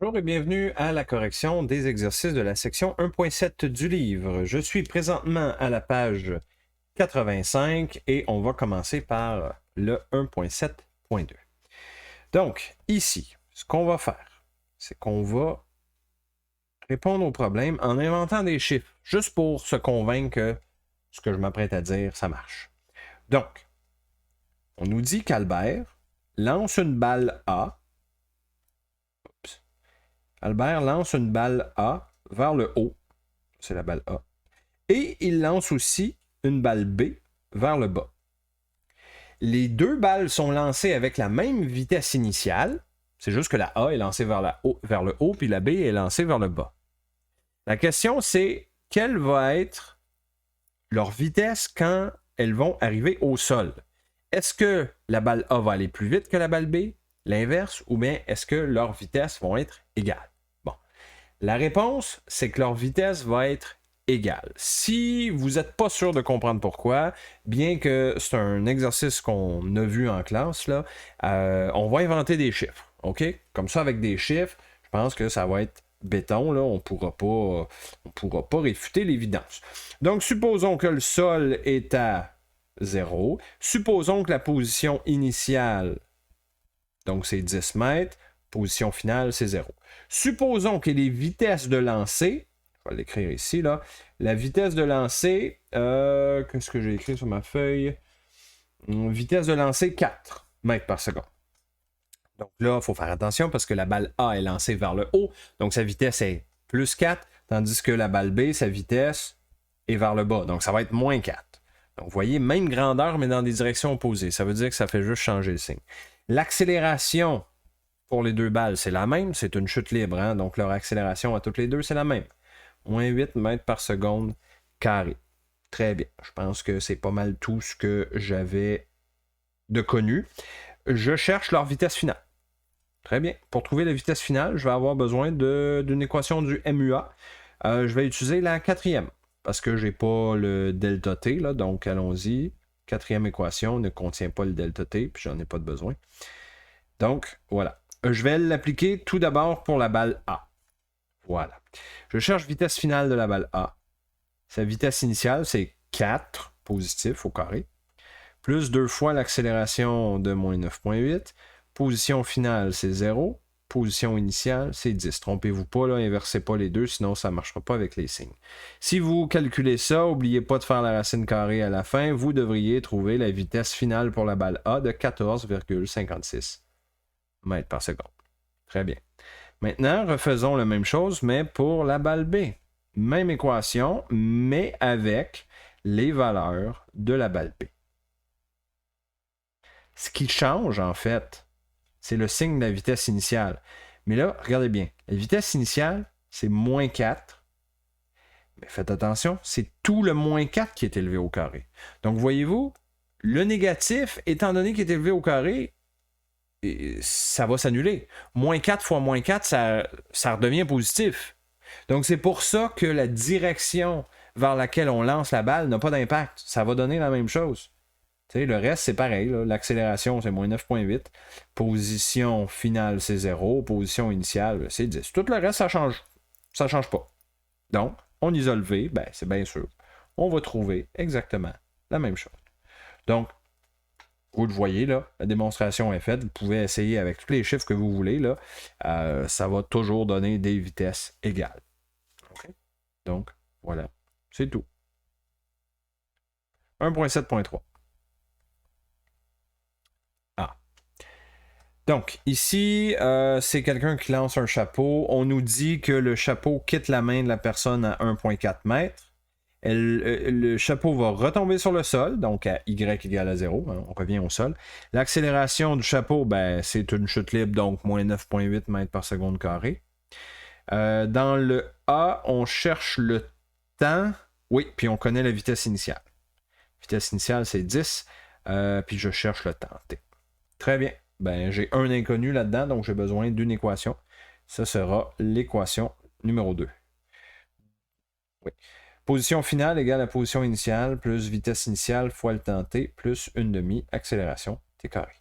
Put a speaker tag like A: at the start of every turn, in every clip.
A: Bonjour et bienvenue à la correction des exercices de la section 1.7 du livre. Je suis présentement à la page 85 et on va commencer par le 1.7.2. Donc, ici, ce qu'on va faire, c'est qu'on va répondre au problème en inventant des chiffres, juste pour se convaincre que ce que je m'apprête à dire, ça marche. Donc, on nous dit qu'Albert lance une balle A. Albert lance une balle A vers le haut. C'est la balle A. Et il lance aussi une balle B vers le bas. Les deux balles sont lancées avec la même vitesse initiale. C'est juste que la A est lancée vers le haut, puis la B est lancée vers le bas. La question, c'est quelle va être leur vitesse quand elles vont arriver au sol? Est-ce que la balle A va aller plus vite que la balle B, l'inverse, ou bien est-ce que leurs vitesses vont être égales? Bon. La réponse, c'est que leur vitesse va être égale. Si vous n'êtes pas sûr de comprendre pourquoi, bien que c'est un exercice qu'on a vu en classe, là, on va inventer des chiffres. OK? Comme ça, avec des chiffres, je pense que ça va être béton. Là, on ne pourra pas réfuter l'évidence. Donc, supposons que le sol est à 0. Supposons que la position initiale, donc c'est 10 mètres, position finale, c'est 0. Supposons que les vitesses de lancer, je vais l'écrire ici, là, la vitesse de lancer, qu'est-ce que j'ai écrit sur ma feuille? Vitesse de lancer 4 mètres par seconde. Donc là, il faut faire attention parce que la balle A est lancée vers le haut, donc sa vitesse est plus 4, tandis que la balle B, sa vitesse est vers le bas, donc ça va être moins 4. Donc vous voyez, même grandeur, mais dans des directions opposées. Ça veut dire que ça fait juste changer le signe. L'accélération pour les deux balles, c'est la même, c'est une chute libre, hein? Donc leur accélération à toutes les deux, c'est la même. Moins 8 mètres par seconde carré. Très bien. Je pense que c'est pas mal tout ce que j'avais de connu. Je cherche leur vitesse finale. Très bien. Pour trouver la vitesse finale, je vais avoir besoin d'une équation du MUA. Je vais utiliser la quatrième parce que j'ai pas le delta T, là, donc allons-y. Quatrième équation ne contient pas le delta T, puis j'en ai pas de besoin. Donc, voilà. Je vais l'appliquer tout d'abord pour la balle A. Voilà. Je cherche vitesse finale de la balle A. Sa vitesse initiale, c'est 4 positif au carré, plus 2 fois l'accélération de moins 9,8. Position finale, c'est 0. Position initiale, c'est 10. Trompez-vous pas, là, inversez pas les deux, sinon ça ne marchera pas avec les signes. Si vous calculez ça, n'oubliez pas de faire la racine carrée à la fin, vous devriez trouver la vitesse finale pour la balle A de 14,56 mètres par seconde. Très bien. Maintenant, refaisons la même chose, mais pour la balle B. Même équation, mais avec les valeurs de la balle B. Ce qui change, en fait, c'est le signe de la vitesse initiale. Mais là, regardez bien. La vitesse initiale, c'est moins 4. Mais faites attention, c'est tout le moins 4 qui est élevé au carré. Donc, voyez-vous, le négatif, étant donné qu'il est élevé au carré, ça va s'annuler. Moins 4 fois moins 4, ça redevient positif. Donc, c'est pour ça que la direction vers laquelle on lance la balle n'a pas d'impact. Ça va donner la même chose. T'sais, le reste, c'est pareil. L'accélération, c'est moins 9,8. Position finale, c'est 0. Position initiale, c'est 10. Tout le reste, ça change. Ça change pas. Donc, on isole V, ben, c'est bien sûr. On va trouver exactement la même chose. Donc, vous le voyez, là, la démonstration est faite. Vous pouvez essayer avec tous les chiffres que vous voulez. Là, ça va toujours donner des vitesses égales. Okay? Donc, voilà. C'est tout. 1.7.3. Ah. Donc, ici, c'est quelqu'un qui lance un chapeau. On nous dit que le chapeau quitte la main de la personne à 1,4 mètres. Le chapeau va retomber sur le sol, donc à Y égale à 0, hein, on revient au sol. L'accélération du chapeau, ben, c'est une chute libre, donc moins 9,8 mètres par seconde carré. Dans le A, on cherche le temps. Oui, puis on connaît la vitesse initiale. Vitesse initiale, c'est 10, puis je cherche le temps T. Très bien. Ben, j'ai un inconnu là-dedans, donc j'ai besoin d'une équation. Ça sera l'équation numéro 2. Oui. Position finale égale à position initiale plus vitesse initiale fois le temps t plus une demi accélération t carré.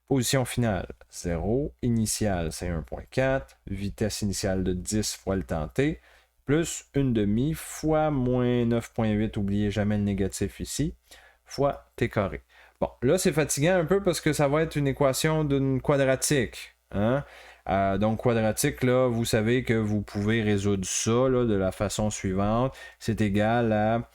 A: Position finale, 0. Initiale, c'est 1.4. Vitesse initiale de 10 fois le temps t, plus 1/2 fois moins 9.8, oubliez jamais le négatif ici, fois t carré. Bon, là, c'est fatigant un peu parce que ça va être une équation d'une quadratique. Hein? Donc, quadratique, là, vous savez que vous pouvez résoudre ça là, de la façon suivante. C'est égal à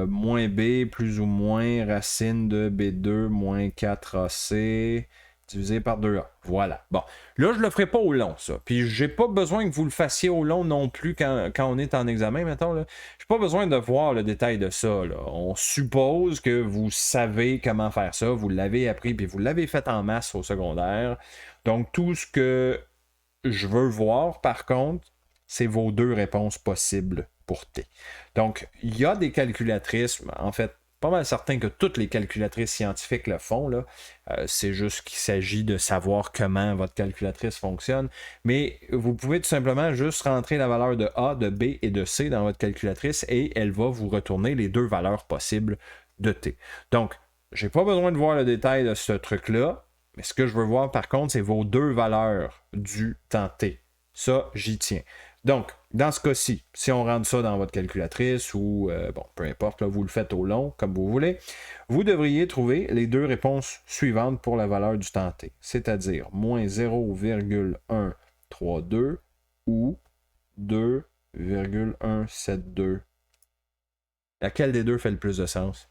A: moins b plus ou moins racine de b2 moins 4ac divisé par 2a. Voilà. Bon, là, je le ferai pas au long, ça. Puis, j'ai pas besoin que vous le fassiez au long non plus quand on est en examen, mettons. Là. J'ai pas besoin de voir le détail de ça. Là. On suppose que vous savez comment faire ça. Vous l'avez appris, puis vous l'avez fait en masse au secondaire. Donc, tout ce que je veux voir, par contre, c'est vos deux réponses possibles pour T. Donc, il y a des calculatrices, en fait, pas mal certain que toutes les calculatrices scientifiques le font. Là. C'est juste qu'il s'agit de savoir comment votre calculatrice fonctionne. Mais vous pouvez tout simplement juste rentrer la valeur de A, de B et de C dans votre calculatrice et elle va vous retourner les deux valeurs possibles de T. Donc, j'ai pas besoin de voir le détail de ce truc-là. Mais ce que je veux voir, par contre, c'est vos deux valeurs du temps T. Ça, j'y tiens. Donc, dans ce cas-ci, si on rentre ça dans votre calculatrice ou, peu importe, là, vous le faites au long, comme vous voulez, vous devriez trouver les deux réponses suivantes pour la valeur du temps T, c'est-à-dire moins 0,132 ou 2,172. Laquelle des deux fait le plus de sens?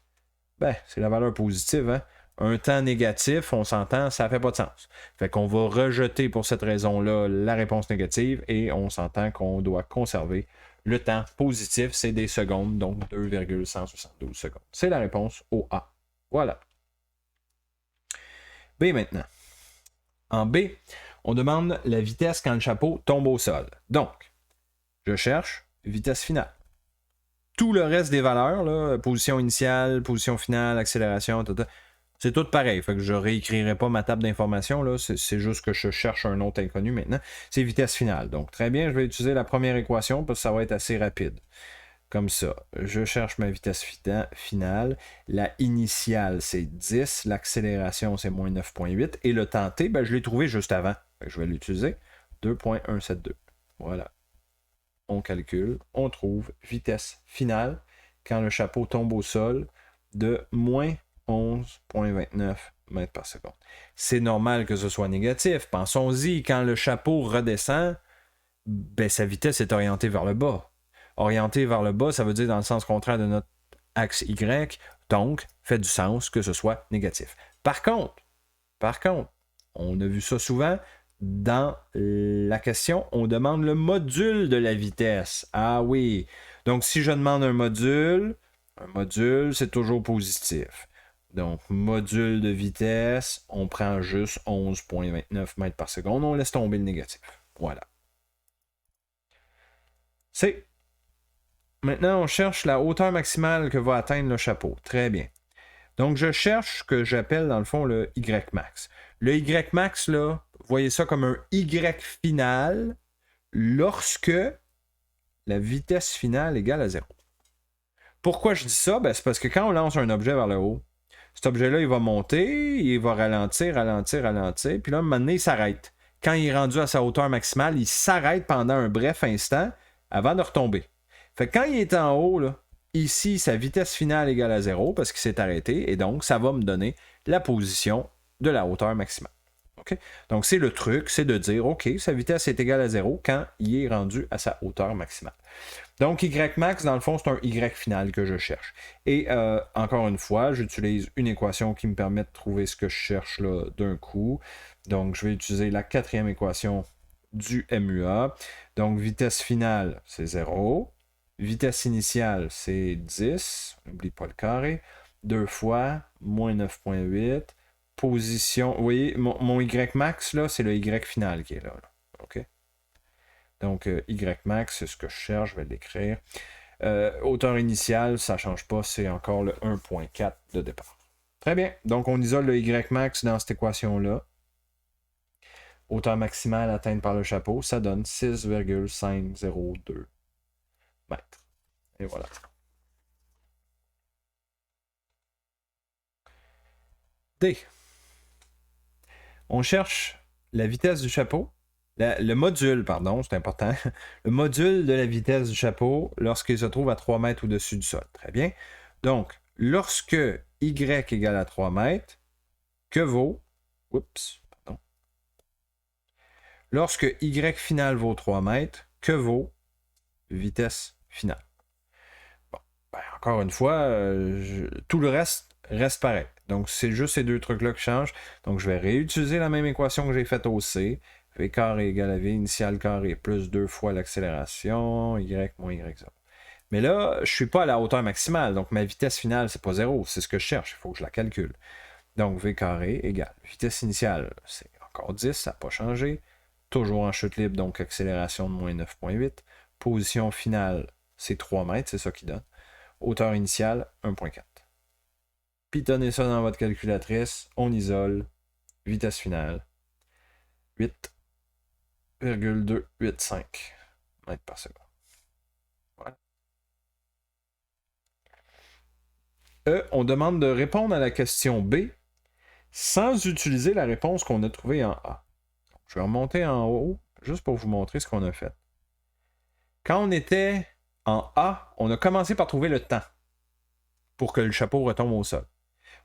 A: Ben, c'est la valeur positive, hein? Un temps négatif, on s'entend, ça ne fait pas de sens. Fait qu'on va rejeter pour cette raison-là la réponse négative et on s'entend qu'on doit conserver le temps positif, c'est des secondes, donc 2,172 secondes. C'est la réponse au A. Voilà. B maintenant. En B, on demande la vitesse quand le chapeau tombe au sol. Donc, je cherche vitesse finale. Tout le reste des valeurs, là, position initiale, position finale, accélération, c'est tout pareil. Fait que je ne réécrirai pas ma table d'information. Là. C'est juste que je cherche un autre inconnu maintenant. C'est vitesse finale. Donc, très bien, je vais utiliser la première équation parce que ça va être assez rapide. Comme ça. Je cherche ma vitesse finale. La initiale, c'est 10. L'accélération, c'est moins 9.8. Et le temps t, ben, je l'ai trouvé juste avant. Fait que je vais l'utiliser. 2.172. Voilà. On calcule. On trouve vitesse finale quand le chapeau tombe au sol de moins 11,29 mètres par seconde. C'est normal que ce soit négatif. Pensons-y, quand le chapeau redescend, ben, sa vitesse est orientée vers le bas. Orientée vers le bas, ça veut dire dans le sens contraire de notre axe Y, donc fait du sens que ce soit négatif. Par contre, on a vu ça souvent, dans la question, on demande le module de la vitesse. Ah oui, donc si je demande un module, c'est toujours positif. Donc, module de vitesse, on prend juste 11,29 mètres par seconde. On laisse tomber le négatif. Voilà. C. Maintenant, on cherche la hauteur maximale que va atteindre le chapeau. Très bien. Donc, je cherche ce que j'appelle, dans le fond, le Y max. Le Y max, là, voyez ça comme un Y final lorsque la vitesse finale égale à 0. Pourquoi je dis ça? Ben, c'est parce que quand on lance un objet vers le haut, cet objet-là, il va monter, il va ralentir, puis là, à un moment donné, il s'arrête. Quand il est rendu à sa hauteur maximale, il s'arrête pendant un bref instant avant de retomber. Fait que quand il est en haut, là, ici, sa vitesse finale égale à 0 parce qu'il s'est arrêté, et donc, ça va me donner la position de la hauteur maximale. Okay? Donc, c'est le truc, c'est de dire, OK, sa vitesse est égale à 0 quand il est rendu à sa hauteur maximale. Donc, Y max, dans le fond, c'est un Y final que je cherche. Et encore une fois, j'utilise une équation qui me permet de trouver ce que je cherche là d'un coup. Donc, je vais utiliser la quatrième équation du MUA. Donc, vitesse finale, c'est 0. Vitesse initiale, c'est 10. N'oublie pas le carré. 2 fois, moins 9,8. Position, vous voyez, mon Y max, là, c'est le Y final qui est là. OK? Donc, Y max, c'est ce que je cherche, je vais l'écrire. Hauteur initiale, ça ne change pas, c'est encore le 1.4 de départ. Très bien, donc on isole le Y max dans cette équation-là. Hauteur maximale atteinte par le chapeau, ça donne 6,502 mètres. Et voilà. D. On cherche la vitesse du chapeau, le module, pardon, c'est important, le module de la vitesse du chapeau lorsqu'il se trouve à 3 mètres au-dessus du sol. Très bien. Donc, lorsque y égale à 3 mètres, que vaut... Oups, pardon. Lorsque y final vaut 3 mètres, que vaut vitesse finale? Bon, ben, encore une fois, tout le reste pareil. Donc, c'est juste ces deux trucs-là qui changent. Donc, je vais réutiliser la même équation que j'ai faite au C. V carré égale à V initial carré plus 2 fois l'accélération, Y moins Y0. Mais là, je ne suis pas à la hauteur maximale. Donc, ma vitesse finale, c'est pas 0. C'est ce que je cherche. Il faut que je la calcule. Donc, V carré égale vitesse initiale, c'est encore 10, ça n'a pas changé. Toujours en chute libre, donc accélération de moins 9,8. Position finale, c'est 3 mètres, c'est ça qui donne. Hauteur initiale, 1,4. Pitonnez ça dans votre calculatrice, on isole. Vitesse finale, 8,285 mètres par seconde. Voilà. On demande de répondre à la question B sans utiliser la réponse qu'on a trouvée en A. Je vais remonter en haut juste pour vous montrer ce qu'on a fait. Quand on était en A, on a commencé par trouver le temps pour que le chapeau retombe au sol.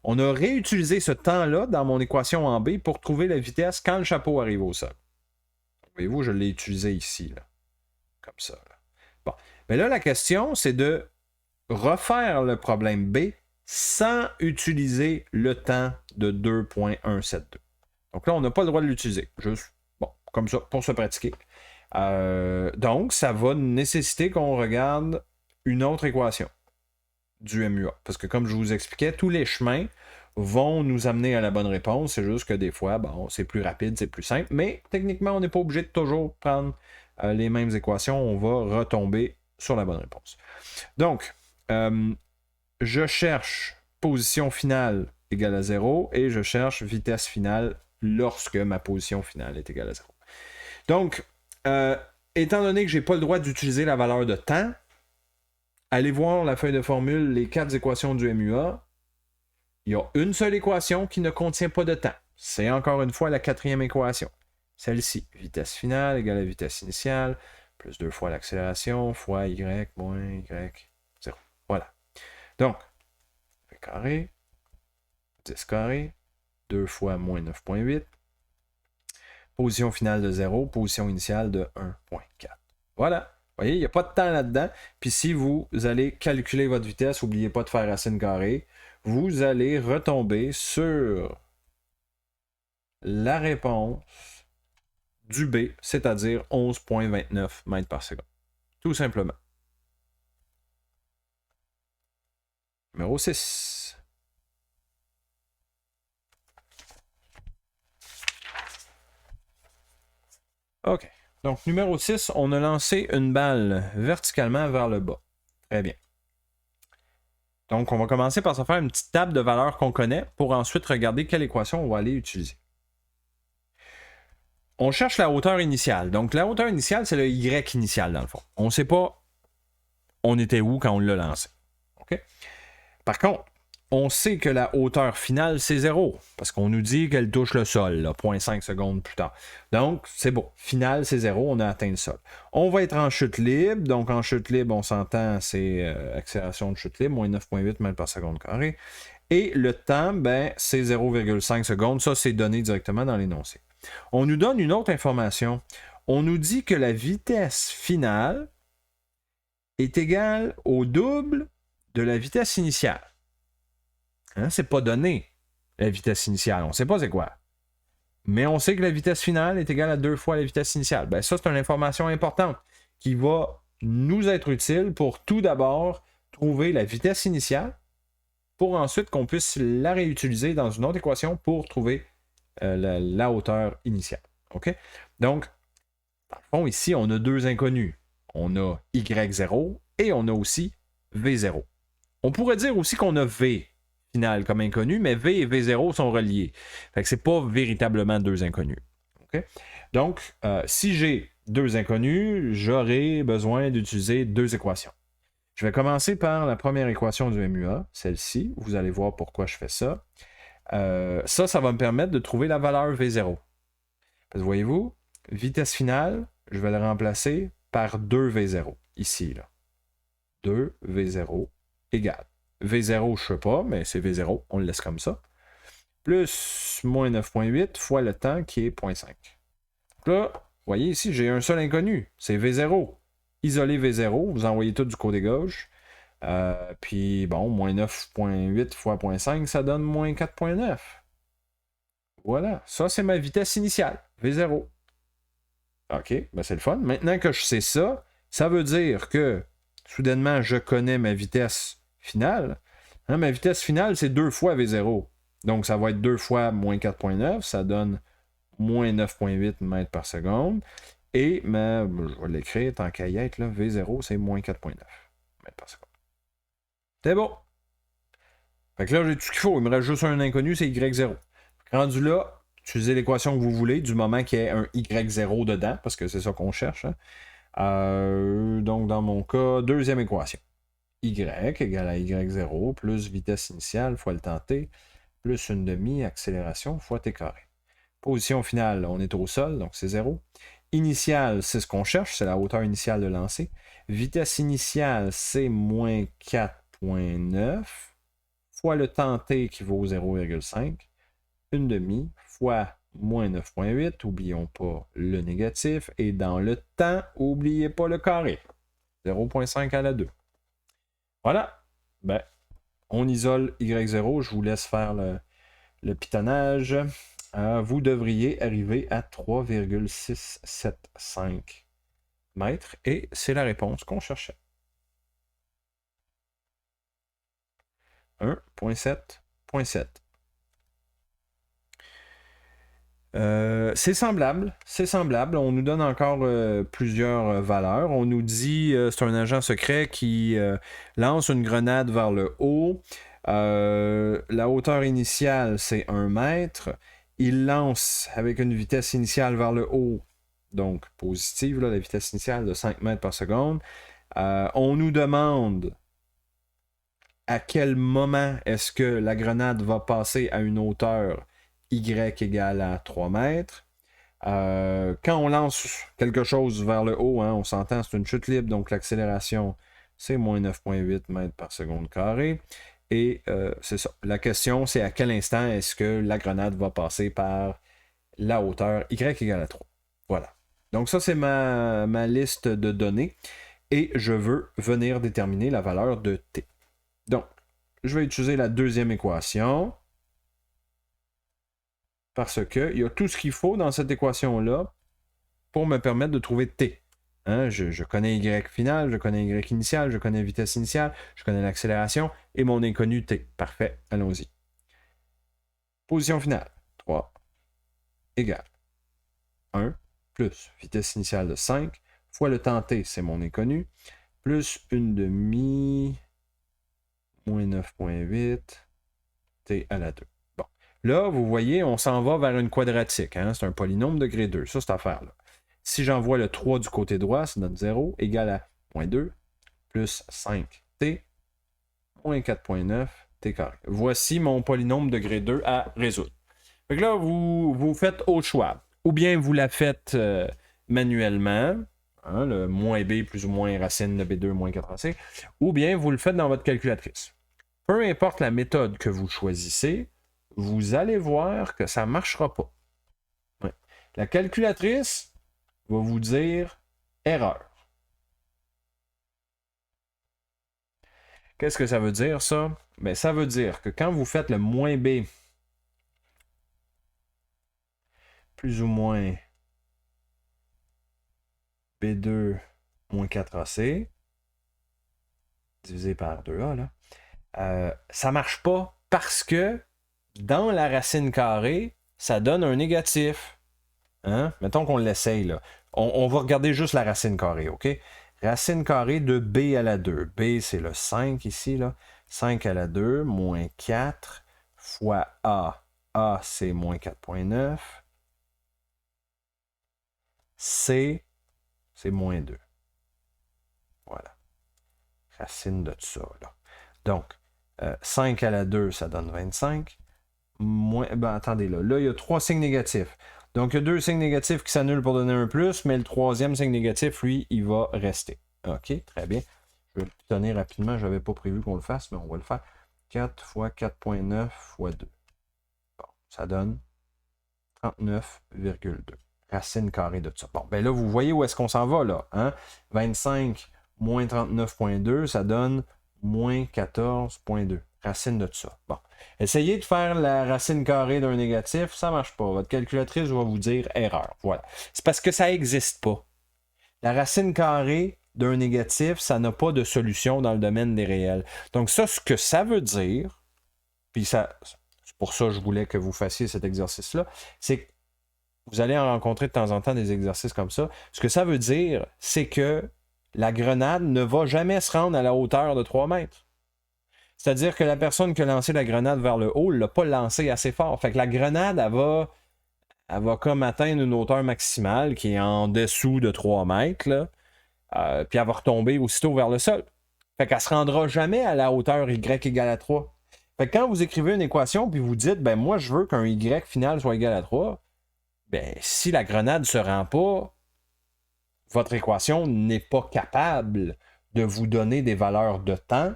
A: On a réutilisé ce temps-là dans mon équation en B pour trouver la vitesse quand le chapeau arrive au sol. Voyez-vous, je l'ai utilisé ici, là. Comme ça. Là. Bon. Mais là, la question, c'est de refaire le problème B sans utiliser le temps de 2.172. Donc là, on n'a pas le droit de l'utiliser. Juste, bon, comme ça, pour se pratiquer. Donc, ça va nécessiter qu'on regarde une autre équation du MUA. Parce que comme je vous expliquais, tous les chemins vont nous amener à la bonne réponse. C'est juste que des fois, bon, c'est plus rapide, c'est plus simple. Mais techniquement, on n'est pas obligé de toujours prendre les mêmes équations. On va retomber sur la bonne réponse. Donc, je cherche position finale égale à 0 et je cherche vitesse finale lorsque ma position finale est égale à 0. Donc, étant donné que je n'ai pas le droit d'utiliser la valeur de temps, allez voir la feuille de formule, les 4 équations du MUA. Il y a une seule équation qui ne contient pas de temps. C'est encore une fois la 4e équation. Celle-ci, vitesse finale égale à vitesse initiale, plus 2 fois l'accélération, fois Y moins Y0. Voilà. Donc, V carré, 10 carré, 2 fois moins 9,8. Position finale de 0, position initiale de 1,4. Voilà. Vous voyez, il n'y a pas de temps là-dedans. Puis si vous allez calculer votre vitesse, n'oubliez pas de faire racine carrée. Vous allez retomber sur la réponse du B, c'est-à-dire 11,29 mètres par seconde. Tout simplement. Numéro 6. OK. Donc, numéro 6, on a lancé une balle verticalement vers le bas. Très bien. Donc, on va commencer par se faire une petite table de valeurs qu'on connaît pour ensuite regarder quelle équation on va aller utiliser. On cherche la hauteur initiale. Donc, la hauteur initiale, c'est le Y initial, dans le fond. On ne sait pas on était où quand on l'a lancé. OK? Par contre, on sait que la hauteur finale, c'est 0, parce qu'on nous dit qu'elle touche le sol, là, 0,5 secondes plus tard. Donc, c'est bon. Finale, c'est 0, on a atteint le sol. On va être en chute libre. Donc, en chute libre, on s'entend, c'est accélération de chute libre, moins 9,8 mètres par seconde carré. Et le temps, ben, c'est 0,5 secondes. Ça, c'est donné directement dans l'énoncé. On nous donne une autre information. On nous dit que la vitesse finale est égale au double de la vitesse initiale. Hein, c'est pas donné, la vitesse initiale. On ne sait pas c'est quoi. Mais on sait que la vitesse finale est égale à 2 fois la vitesse initiale. Ben, ça, c'est une information importante qui va nous être utile pour tout d'abord trouver la vitesse initiale pour ensuite qu'on puisse la réutiliser dans une autre équation pour trouver la hauteur initiale. OK? Donc, dans le fond, ici, on a deux inconnus. On a Y0 et on a aussi V0. On pourrait dire aussi qu'on a V final comme inconnu, mais V et V0 sont reliés. Fait que c'est pas véritablement deux inconnus. Okay? Donc, si j'ai deux inconnus, j'aurai besoin d'utiliser deux équations. Je vais commencer par la première équation du MUA, celle-ci. Vous allez voir pourquoi je fais ça. Ça va me permettre de trouver la valeur V0. Parce que voyez-vous, vitesse finale, je vais le remplacer par 2V0, ici, là. 2V0 égale. V0, je ne sais pas, mais c'est V0, on le laisse comme ça. Plus moins 9.8 fois le temps qui est 0.5. Donc là, vous voyez ici, j'ai un seul inconnu, c'est V0. Isolé V0, vous envoyez tout du côté gauche. Puis bon, moins 9.8 fois 0.5, ça donne moins 4.9. Voilà, ça c'est ma vitesse initiale, V0. OK, ben c'est le fun. Maintenant que je sais ça, ça veut dire que soudainement je connais ma vitesse finale. Hein, ma vitesse finale, c'est 2 fois V0. Donc ça va être 2 fois moins 4.9, ça donne moins 9.8 mètres par seconde. Et je vais l'écrire tant qu'à y être, là, V0, c'est moins 4.9 mètres par seconde. C'est bon. Fait que là, j'ai tout ce qu'il faut. Il me reste juste un inconnu, c'est Y0. Rendu là, utilisez l'équation que vous voulez, du moment qu'il y ait un Y0 dedans, parce que c'est ça qu'on cherche. Hein. Donc, dans mon cas, deuxième équation. Y égale à Y0 plus vitesse initiale fois le temps t, plus une demi accélération fois t carré. Position finale, on est au sol, donc c'est 0. Initiale, c'est ce qu'on cherche, c'est la hauteur initiale de lancer. Vitesse initiale, c'est moins 4.9 fois le temps t qui vaut 0,5. Une demi fois moins 9.8, oublions pas le négatif, et dans le temps, oubliez pas le carré. 0,5 à la 2. Voilà. Ben, on isole Y0, je vous laisse faire le pitonnage. Vous devriez arriver à 3,675 mètres, et c'est la réponse qu'on cherchait. 1.7.7. C'est semblable. On nous donne encore plusieurs valeurs. On nous dit c'est un agent secret qui lance une grenade vers le haut. La hauteur initiale, c'est 1 mètre. Il lance avec une vitesse initiale vers le haut, donc positive, là, la vitesse initiale de 5 mètres par seconde. On nous demande à quel moment est-ce que la grenade va passer à une hauteur Y égale à 3 mètres. Quand on lance quelque chose vers le haut, hein, on s'entend, c'est une chute libre, donc l'accélération, c'est moins 9.8 mètres par seconde carré. Et c'est ça. La question, c'est à quel instant est-ce que la grenade va passer par la hauteur Y égale à 3. Voilà. Donc ça, c'est ma liste de données. Et je veux venir déterminer la valeur de T. Donc, je vais utiliser la deuxième équation. Parce qu'il y a tout ce qu'il faut dans cette équation-là pour me permettre de trouver T. Hein, je connais Y final, je connais Y initial, je connais vitesse initiale, je connais l'accélération et mon inconnu T. Parfait, allons-y. Position finale, 3 égale 1 plus vitesse initiale de 5 fois le temps T, c'est mon inconnu, plus une demi, moins 9.8, T à la 2. Là, vous voyez, on s'en va vers une quadratique. Hein? C'est un polynôme degré 2, ça, cette affaire-là. Si j'envoie le 3 du côté droit, ça donne 0, égal à moins 2, plus 5t, moins 4.9, t carré. Voici mon polynôme degré 2 à résoudre. Donc là, vous faites au choix. Ou bien vous la faites manuellement, hein, le moins b plus ou moins racine de b2 moins 4ac, ou bien vous le faites dans votre calculatrice. Peu importe la méthode que vous choisissez, vous allez voir que ça ne marchera pas. Ouais. La calculatrice va vous dire erreur. Qu'est-ce que ça veut dire, ça? Bien, ça veut dire que quand vous faites le moins B plus ou moins B2 moins 4AC divisé par 2A, là, ça ne marche pas parce que dans la racine carrée, ça donne un négatif. Hein? Mettons qu'on l'essaye, là. On va regarder juste la racine carrée, OK? Racine carrée de B à la 2. B, c'est le 5 ici, là. 5 à la 2, moins 4, fois A. A, c'est moins 4.9. C, c'est moins 2. Voilà. Racine de ça, là. Donc, 5 à la 2, ça donne 25. attendez là. Là, il y a 3 signes négatifs. Donc, il y a 2 signes négatifs qui s'annulent pour donner un plus, mais le 3e signe négatif, lui, il va rester. OK, très bien. Je vais le donner rapidement. Je n'avais pas prévu qu'on le fasse, mais on va le faire. 4 fois 4.9 fois 2. Bon, ça donne 39,2. Racine carrée de ça. Bon, ben là, vous voyez où est-ce qu'on s'en va, là. Hein? 25 moins 39,2, ça donne moins 14,2. Racine de ça. Bon. Essayez de faire la racine carrée d'un négatif, ça ne marche pas. Votre calculatrice va vous dire erreur. Voilà. C'est parce que ça n'existe pas. La racine carrée d'un négatif, ça n'a pas de solution dans le domaine des réels. Donc ça, ce que ça veut dire, puis ça, c'est pour ça que je voulais que vous fassiez cet exercice-là, c'est que vous allez en rencontrer de temps en temps des exercices comme ça. Ce que ça veut dire, c'est que la grenade ne va jamais se rendre à la hauteur de 3 mètres. C'est-à-dire que la personne qui a lancé la grenade vers le haut ne l'a pas lancée assez fort. Fait que la grenade, elle va comme atteindre une hauteur maximale qui est en dessous de 3 mètres, là, puis elle va retomber aussitôt vers le sol. Fait qu'elle ne se rendra jamais à la hauteur y égale à 3. Fait que quand vous écrivez une équation puis vous dites, ben moi je veux qu'un y final soit égal à 3, ben si la grenade ne se rend pas, votre équation n'est pas capable de vous donner des valeurs de temps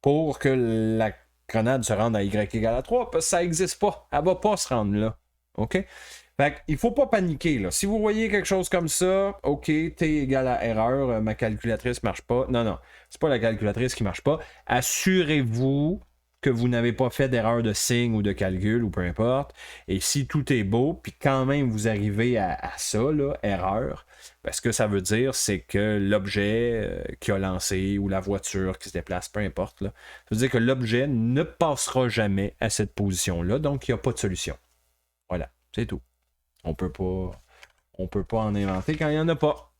A: pour que la grenade se rende à y égale à 3, parce que ça n'existe pas. Elle ne va pas se rendre là. OK? Fait qu'il ne faut pas paniquer. Là. Si vous voyez quelque chose comme ça, OK, T égale à erreur, ma calculatrice ne marche pas. Non, non, c'est pas la calculatrice qui ne marche pas. Assurez-vous que vous n'avez pas fait d'erreur de signe ou de calcul ou peu importe. Et si tout est beau, puis quand même vous arrivez à ça, là, erreur, ben, ce que ça veut dire, c'est que l'objet qui a lancé ou la voiture qui se déplace, peu importe, là, ça veut dire que l'objet ne passera jamais à cette position-là, donc il n'y a pas de solution. Voilà, c'est tout. On peut pas en inventer quand il n'y en a pas.